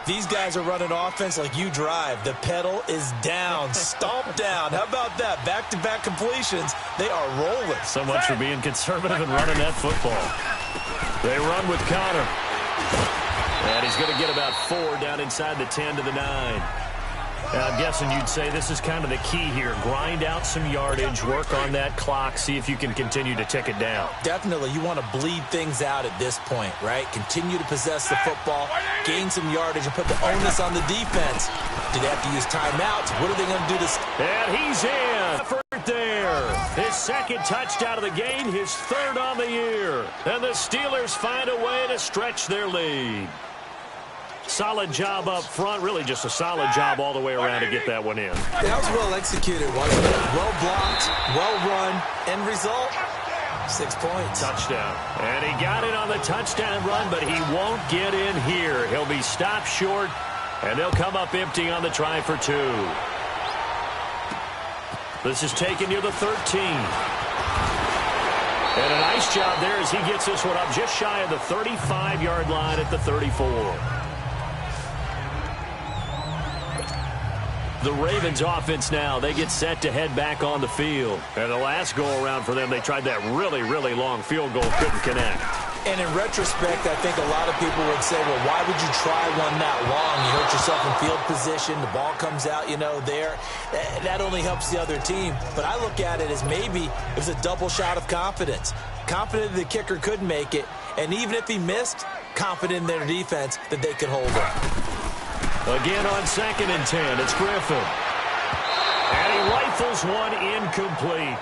[SPEAKER 4] These guys are running offense like you drive. The pedal is down, stomped down. How about that? Back-to-back completions. They are rolling.
[SPEAKER 2] So much for being conservative and running that football. They run with Connor. And he's going to get about 4 down inside the 10 to the 9. Now, I'm guessing you'd say this is kind of the key here. Grind out some yardage, work on that clock, see if you can continue to tick it down.
[SPEAKER 4] Definitely. You want to bleed things out at this point, right? Continue to possess the football, gain some yardage, and put the onus on the defense. Do they have to use timeouts? What are they going to do to...
[SPEAKER 2] And he's in. Effort there. His second touchdown of the game, his third on the year. And the Steelers find a way to stretch their lead. Solid job up front, really just a solid job all the way around to get that one in.
[SPEAKER 4] That was well executed, wasn't it? Well blocked, well run, end result, 6 points.
[SPEAKER 2] Touchdown. And he got it on the touchdown run, but he won't get in here. He'll be stopped short, and they'll come up empty on the try for 2. This is taken near the 13. And a nice job there as he gets this one up just shy of the 35-yard line at the 34. The Ravens offense now, they get set to head back on the field. And the last go-around for them, they tried that really, really long field goal, couldn't connect.
[SPEAKER 4] And in retrospect, I think a lot of people would say, well, why would you try one that long? You hurt yourself in field position, the ball comes out, there. That only helps the other team. But I look at it as maybe it was a double shot of confidence. Confident the kicker could make it, and even if he missed, confident in their defense that they could hold it.
[SPEAKER 2] Again on 2nd and 10, it's Griffin. And he rifles one incomplete.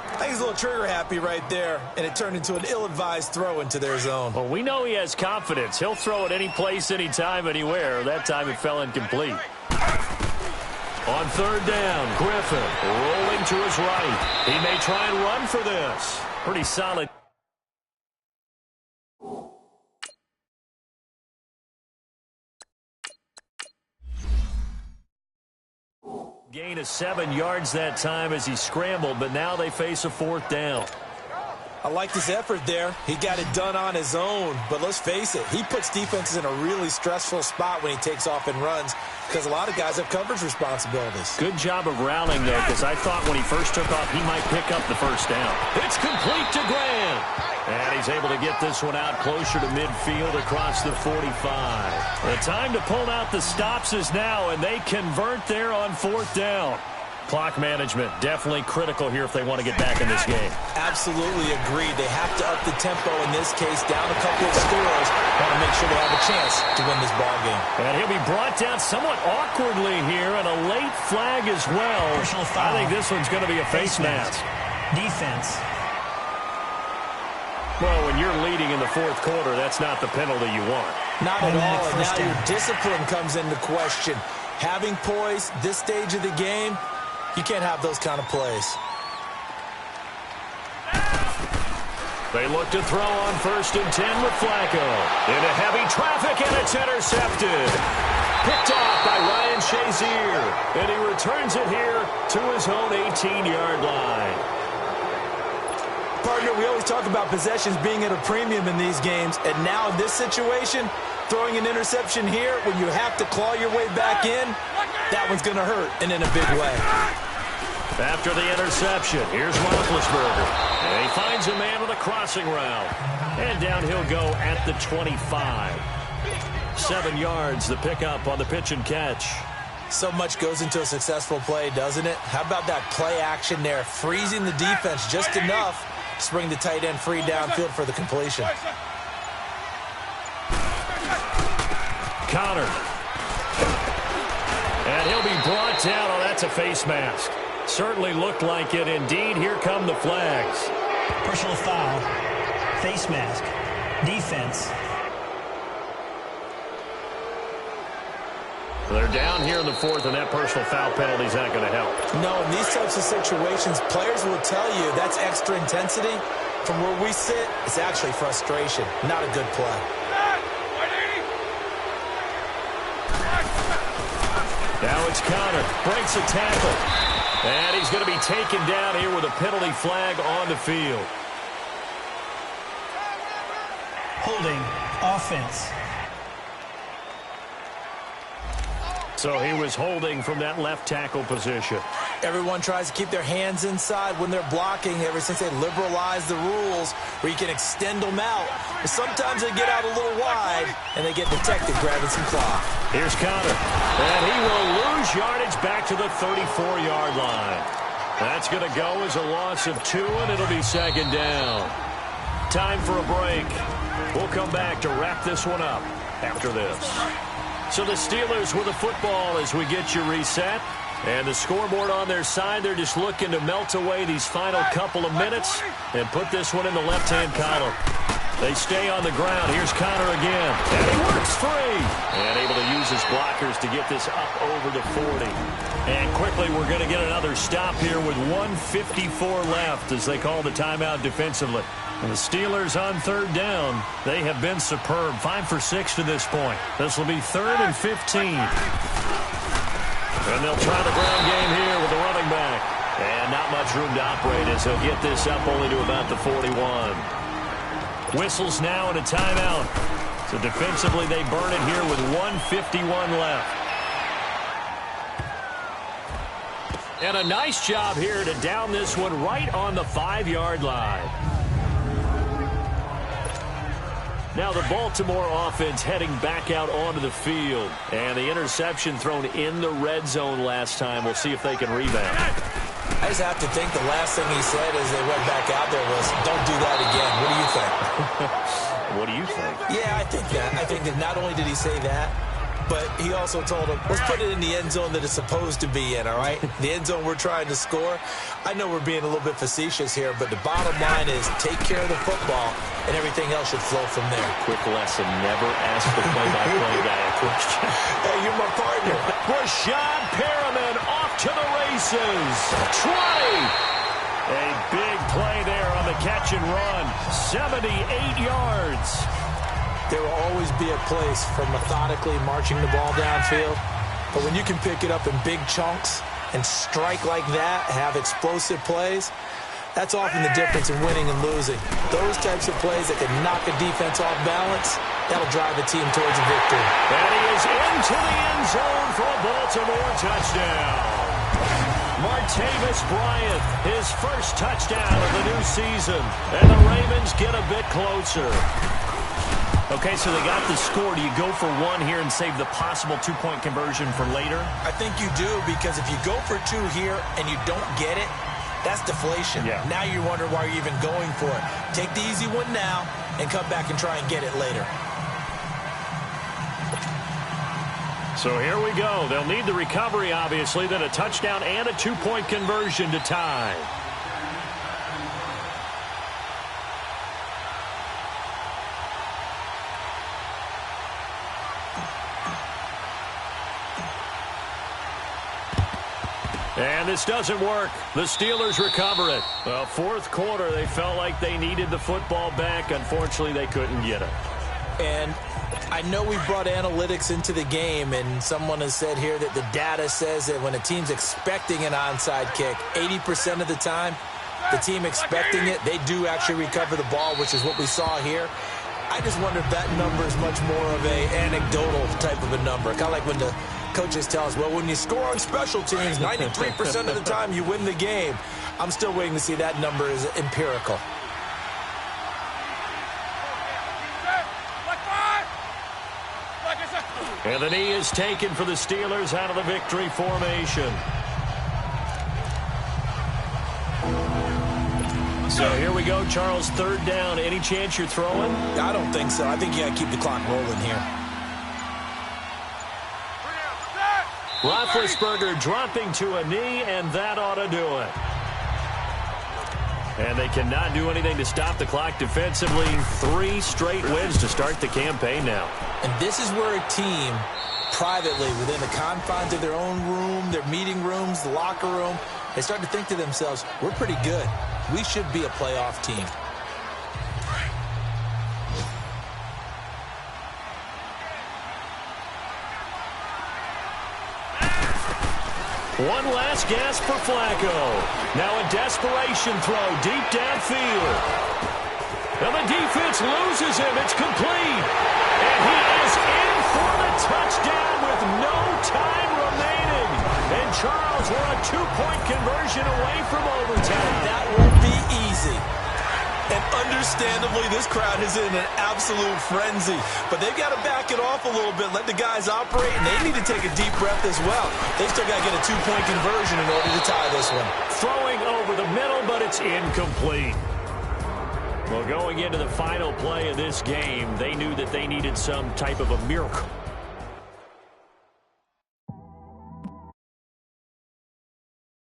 [SPEAKER 4] I think he's a little trigger happy right there, and it turned into an ill-advised throw into their zone.
[SPEAKER 2] Well, we know he has confidence. He'll throw it any place, anytime, anywhere. That time it fell incomplete. On 3rd down, Griffin rolling to his right. He may try and run for this. Pretty solid. Gain of 7 yards that time as he scrambled, but now they face a 4th down.
[SPEAKER 4] I like his effort there. He got it done on his own, but let's face it, he puts defenses in a really stressful spot when he takes off and runs because a lot of guys have coverage responsibilities.
[SPEAKER 2] Good job of rallying, though, because I thought when he first took off, he might pick up the first down. It's complete to Grant. And he's able to get this one out closer to midfield across the 45. The time to pull out the stops is now, and they convert there on 4th down. Clock management definitely critical here if they want to get back in this game.
[SPEAKER 4] Absolutely agreed. They have to up the tempo in this case, down a couple of scores. Want to make sure they have a chance to win this ball game.
[SPEAKER 2] And he'll be brought down somewhat awkwardly here, and a late flag as well.
[SPEAKER 5] Personal foul.
[SPEAKER 2] I think this one's going to be a face mask.
[SPEAKER 5] Defense.
[SPEAKER 2] Well, when you're leading in the 4th quarter, that's not the penalty you want.
[SPEAKER 4] Not at all, and now
[SPEAKER 5] down.
[SPEAKER 4] your discipline comes into question. Having poise this stage of the game, You can't have those kind of plays.
[SPEAKER 2] They look to throw on 1st and 10 with Flacco. Into heavy traffic, and it's intercepted. Picked off by Ryan Shazier. And he returns it here to his own 18-yard line.
[SPEAKER 4] Partner, we always talk about possessions being at a premium in these games. And now in this situation, throwing an interception here when you have to claw your way back in, that one's going to hurt, and in a big way.
[SPEAKER 2] After the interception, here's Roethlisberger. And he finds a man with a crossing route. And down he'll go at the 25. 7 yards, the pickup on the pitch and catch.
[SPEAKER 4] So much goes into a successful play, doesn't it? How about that play action there, freezing the defense just enough to bring the tight end free downfield for the completion.
[SPEAKER 2] Connor. And he'll be brought down. Oh, that's a face mask. Certainly looked like it. Indeed, here come the flags.
[SPEAKER 5] Personal foul, face mask, defense.
[SPEAKER 2] They're down here in the 4th, and that personal foul penalty is not going to help.
[SPEAKER 4] No, in these types of situations, players will tell you that's extra intensity. From where we sit, it's actually frustration, not a good play.
[SPEAKER 2] Now it's Connor, breaks a tackle. And he's going to be taken down here with a penalty flag on the field.
[SPEAKER 5] Holding, offense.
[SPEAKER 2] So he was holding from that left tackle position.
[SPEAKER 4] Everyone tries to keep their hands inside when they're blocking ever since they liberalized the rules where you can extend them out. But sometimes they get out a little wide, and they get detected grabbing some cloth.
[SPEAKER 2] Here's Connor. And he will lose yardage back to the 34-yard line. That's going to go as a loss of 2, and it'll be 2nd down. Time for a break. We'll come back to wrap this one up after this. So the Steelers with the football as we get you reset. And the scoreboard on their side, they're just looking to melt away these final couple of minutes and put this one in the left-hand column. They stay on the ground. Here's Connor again. And he works free. And able to use his blockers to get this up over the 40. And quickly, we're going to get another stop here with 1:54 left as they call the timeout defensively. And the Steelers on 3rd down, they have been superb. 5 for 6 to this point. This will be 3rd and 15. And they'll try the ground game here with the running back. And not much room to operate as he'll get this up only to about the 41. Whistles now and a timeout. So defensively, they burn it here with 1:51 left. And a nice job here to down this one right on the 5-yard line. Now the Baltimore offense heading back out onto the field. And the interception thrown in the red zone last time. We'll see if they can rebound.
[SPEAKER 4] I just have to think the last thing he said as they went back out there was, don't do that again. What do you think?
[SPEAKER 2] What do you think?
[SPEAKER 4] Yeah, I think that. I think that not only did he say that, but he also told him, let's put it in the end zone that it's supposed to be in, all right? The end zone we're trying to score. I know we're being a little bit facetious here, but the bottom line is take care of the football, and everything else should flow from there.
[SPEAKER 2] Quick lesson, never ask the play-by-play guy a question.
[SPEAKER 4] Hey, you're my partner.
[SPEAKER 2] Rashad Perriman off to the races. 20. A big play there on the catch and run. 78 yards.
[SPEAKER 4] There will always be a place for methodically marching the ball downfield. But when you can pick it up in big chunks and strike like that, have explosive plays, that's often the difference in winning and losing. Those types of plays that can knock a defense off balance, that'll drive a team towards a victory.
[SPEAKER 2] And he is into the end zone for a Baltimore touchdown. Martavis Bryant, his first touchdown of the new season. And the Ravens get a bit closer. Okay, so they got the score. Do you go for one here and save the possible two-point conversion for later?
[SPEAKER 4] I think you do, because if you go for two here and you don't get it, that's deflation.
[SPEAKER 2] Yeah.
[SPEAKER 4] Now you wonder why you're even going for it. Take the easy one now and come back and try and get it later.
[SPEAKER 2] So here we go. They'll need the recovery, obviously, then a touchdown and a two-point conversion to tie. And this doesn't work. The Steelers recover it. Well, fourth quarter, they felt like they needed the football back. Unfortunately, they couldn't get it.
[SPEAKER 4] And I know we brought analytics into the game, and someone has said here that the data says that when a team's expecting an onside kick, 80% of the time, the team expecting it, they do actually recover the ball, which is what we saw here. I just wonder if that number is much more of a anecdotal type of a number. Kind of like when the coaches tell us, well, when you score on special teams, 93% of the time you win the game. I'm still waiting to see that number is empirical.
[SPEAKER 2] And the knee is taken for the Steelers out of the victory formation. So here we go, Charles, third down. Any chance you're throwing?
[SPEAKER 4] I don't think so. I think you got to keep the clock rolling here.
[SPEAKER 2] Roethlisberger dropping to a knee, and that ought to do it. And they cannot do anything to stop the clock defensively. 3 straight wins to start the campaign now.
[SPEAKER 4] And this is where a team, privately, within the confines of their own room, their meeting rooms, the locker room, they start to think to themselves, we're pretty good. We should be a playoff team.
[SPEAKER 2] One last gasp for Flacco. Now a desperation throw deep downfield. And the defense loses him. It's complete. And he is in for the touchdown with no time remaining. And Charles, we're a 2-point conversion away from overtime.
[SPEAKER 4] That won't be easy. And understandably, this crowd is in an absolute frenzy. But they've got to back it off a little bit, let the guys operate, and they need to take a deep breath as well. They've still got to get a 2-point conversion in order to tie this one.
[SPEAKER 2] Throwing over the middle, but it's incomplete. Well, going into the final play of this game, they knew that they needed some type of a miracle